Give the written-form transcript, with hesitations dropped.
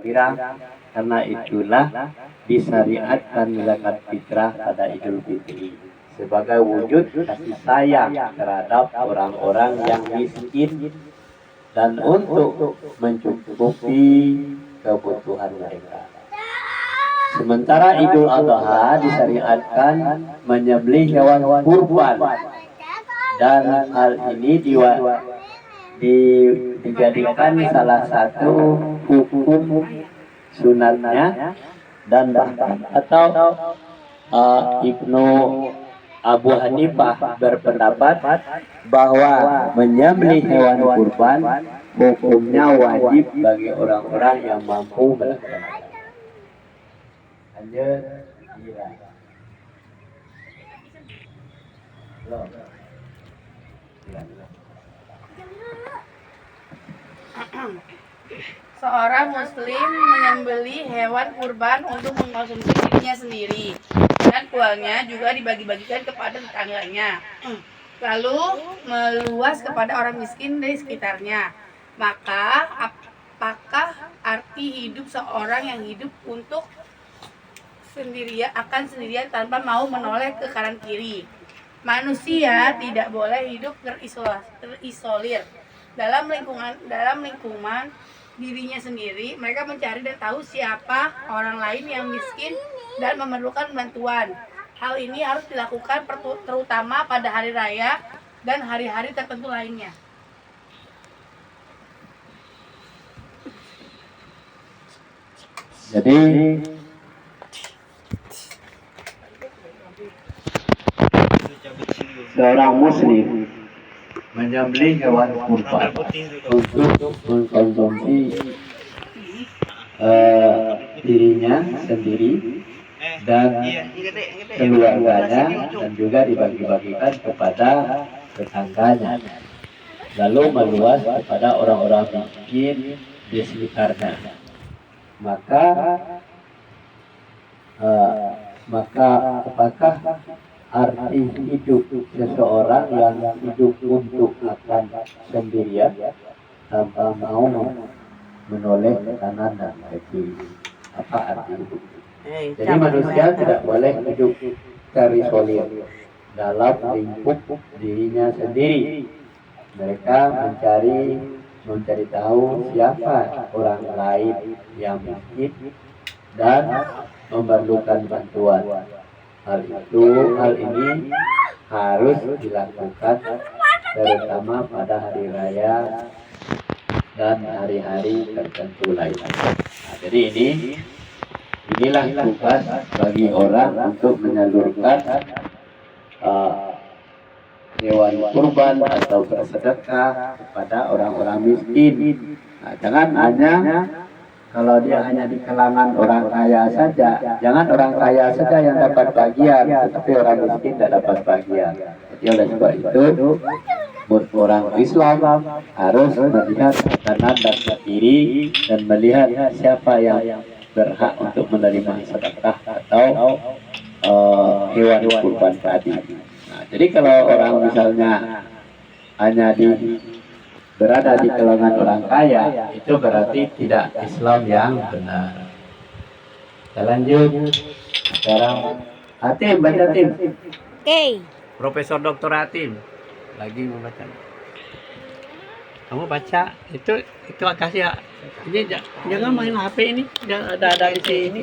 bergembira. Karena itulah disyariatkan zakat fitrah pada Idul Fitri sebagai wujud kasih sayang terhadap orang-orang yang miskin dan untuk mencukupi kebutuhan mereka. Sementara Idul Adha disyariatkan menyembelih hewan kurban, dan hal ini dijadikan salah satu hukum sunatnya, dan bahkan atau Ibnu Abu Hanifah berpendapat bahwa menyembelih hewan kurban hukumnya wajib bagi orang-orang yang mampu melaksanakan. Lanjut. Seorang muslim menyembelih hewan kurban untuk mengkonsumsi dirinya sendiri, dan uangnya juga dibagi-bagikan kepada tetangganya, lalu meluas kepada orang miskin di sekitarnya. Maka apakah arti hidup seorang yang hidup untuk sendirian tanpa mau menoleh ke kanan kiri? Manusia tidak boleh hidup terisolir dalam lingkungan dirinya sendiri. Mereka mencari dan tahu siapa orang lain yang miskin dan memerlukan bantuan. Hal ini harus dilakukan terutama pada hari raya dan hari-hari tertentu lainnya. Jadi seorang muslim menyembelih hewan kurban untuk mengkonsumsi dirinya sendiri dan keluarganya, dan juga dibagi-bagikan kepada tetangganya, lalu meluas kepada orang-orang miskin di sekitarnya. Maka apakah arti hidup seseorang yang hidup untuk akan sendirian tanpa mau menoleh ke kanan dan ke kiri? Apa arti hidup? Jadi manusia tidak boleh hidup terisolir dalam lingkup dirinya sendiri. Mereka mencari tahu siapa orang lain yang miskin dan memerlukan bantuan. Hal ini harus dilakukan terutama pada hari raya dan hari-hari tertentu lainnya. Nah, jadi inilah tugas bagi orang untuk menyalurkan hewan kurban atau bersedekah kepada orang-orang miskin. Nah, jangan hanya kalau dia hanya di kalangan orang kaya saja, jangan orang kaya saja yang dapat bagian, tetapi orang miskin tidak dapat bagian. Jadi oleh sebab itu, orang Islam harus melihat ke kanan dan ke kiri dan melihat siapa yang berhak untuk menerima sedekah atau hewan kurban tadi. Nah, jadi kalau orang misalnya hanya berada di kalangan orang kaya, itu berarti tidak Islam yang benar. Kita lanjut. Sekarang Hatim, baca Tim. Oke. Profesor Dr. Hatim lagi membaca. Kamu baca itu kasih ya. Ini jangan main HP ini. Jangan ada di sini.